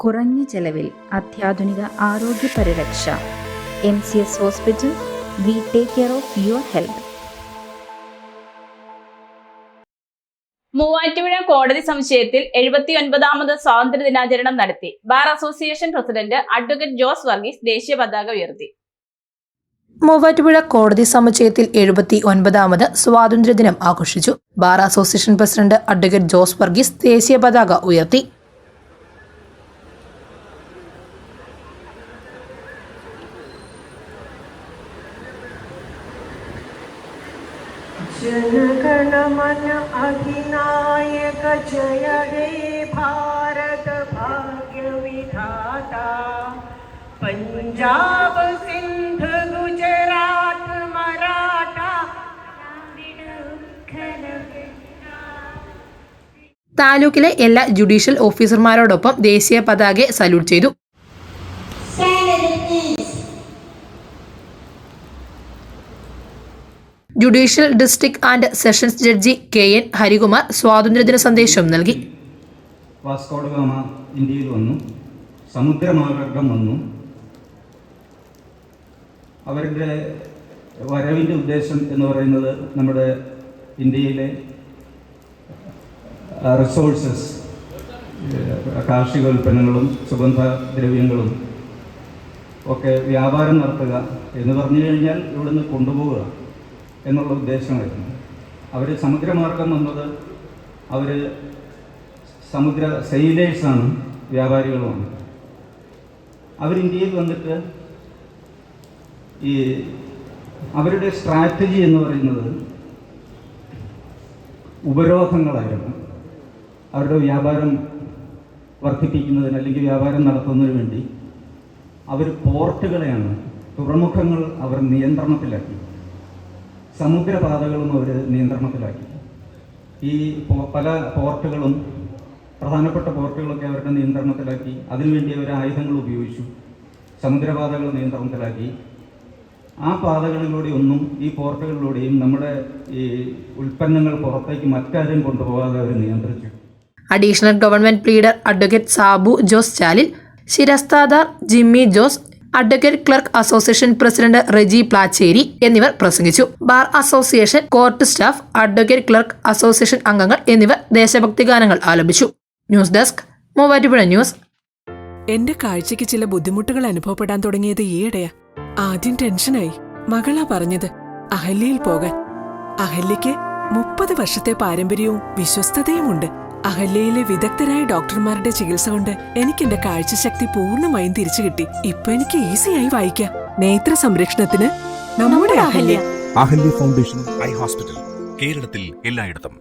കുറഞ്ഞ ചെലവിൽ അത്യാധുനിക ആരോഗ്യ പരിരക്ഷ. MCS hospital. We take care of your health. Muvattupuzha കോടതി സമുച്ചയത്തിൽ 79ാമത് സ്വാതന്ത്ര്യ ദിനാചരണം നടത്തി. Bar association president advocate Jose Varghese ദേശീയ പതാക ഉയർത്തി. മൂവാറ്റുപുഴ കോടതി സമുച്ചയത്തിൽ 79ാമത് സ്വാതന്ത്ര്യദിനം ആഘോഷിച്ചു. Bar association president advocate Jose Varghese ദേശീയ പതാക ഉയർത്തി. जनगणमन अधिनायक जय हे भारत भाग्य विधाता पंजाब सिंध गुजरात मराठा. താലൂക്കിലെ എല്ലാ ജുഡീഷ്യൽ ഓഫീസർമാരോടൊപ്പം ദേശീയ പതാകയെ സല്യൂട്ട് ചെയ്തു. Judicial district and sessions judge KN Harikumar സ്വാതന്ത്ര്യദിന സന്ദേശം നൽകി. വാസ്കോ ഡ ഗാമ ഇന്ത്യയിൽ വന്നു, സമുദ്രമാർഗം വന്നു. അവരുടെ വരവിൻ്റെ ഉദ്ദേശം എന്ന് പറയുന്നത് നമ്മുടെ ഇന്ത്യയിലെ റിസോഴ്സസ്, കാർഷിക ഉൽപ്പന്നങ്ങളും സുഗന്ധദ്രവ്യങ്ങളും ഒക്കെ വ്യാപാരം നടത്തുക എന്ന് പറഞ്ഞു കഴിഞ്ഞാൽ ഇവിടുന്ന് കൊണ്ടുപോവുക എന്നുള്ള ഉദ്ദേശമായിരുന്നു. അവർ സമുദ്രമാർഗം വന്നത്, അവർ സമുദ്ര സെയിലേഴ്സാണ്, വ്യാപാരികളുമാണ്. അവർ ഇന്ത്യയിൽ വന്നിട്ട് ഈ അവരുടെ സ്ട്രാറ്റജി എന്ന് പറയുന്നത് ഉപരോധങ്ങളായിരുന്നു. അവരുടെ വ്യാപാരം വർദ്ധിപ്പിക്കുന്നതിന് അല്ലെങ്കിൽ വ്യാപാരം നടത്തുന്നതിന് വേണ്ടി അവർ പോർട്ടുകളെയാണ്, തുറമുഖങ്ങൾ അവർ നിയന്ത്രണത്തിലാക്കി. സമുദ്രപാതകളും അവർ നിയന്ത്രണത്തിലാക്കി. ഈ പല പോർട്ടുകളും, പ്രധാനപ്പെട്ട പോർട്ടുകളൊക്കെ അവരുടെ നിയന്ത്രണത്തിലാക്കി. അതിനുവേണ്ടി അവർ ആയുധങ്ങൾ ഉപയോഗിച്ചു. സമുദ്രപാതകൾ നിയന്ത്രണത്തിലാക്കി. ആ പാതകളിലൂടെയൊന്നും, ഈ പോർട്ടുകളിലൂടെയും നമ്മുടെ ഈ ഉൽപ്പന്നങ്ങൾ പുറത്തേക്ക് മറ്റാരും കൊണ്ടുപോകാതെ അവർ നിയന്ത്രിച്ചു. Additional government pleader advocate Sabu Jose Chalil, ശിരസ്താദാർ Jimmy Jose, advocate clerk association president Reji Plachery എന്നിവർ പ്രസംഗിച്ചു. Bar association, court staff, advocate clerk association അംഗങ്ങൾ എന്നിവർ ദേശഭക്തി ഗാനങ്ങൾ ആലപിച്ചു. News desk, Muvattupuzha news. എന്റെ കാഴ്ചയ്ക്ക് ചില ബുദ്ധിമുട്ടുകൾ അനുഭവപ്പെടാൻ തുടങ്ങിയത് ഈയിടെയാ. ആദ്യം ടെൻഷനായി. മകളാ പറഞ്ഞത് അഹല്യയിൽ പോകാൻ. അഹല്യയ്ക്ക് 30 വർഷത്തെ പാരമ്പര്യവും വിശ്വസ്തതയുമുണ്ട്. അഹല്യയിലെ വിദഗ്ധരായ ഡോക്ടർമാരുടെ ചികിത്സ കൊണ്ട് എനിക്ക് എന്റെ കാഴ്ചശക്തി പൂർണ്ണമായും തിരിച്ചു കിട്ടി. ഇപ്പൊ എനിക്ക് ഈസിയായി വായിക്കാം. നേത്ര സംരക്ഷണത്തിന് നമ്മുടെ Ahalya. Ahalya foundation eye hospital, കേരളത്തിൽ എല്ലായിടത്തും.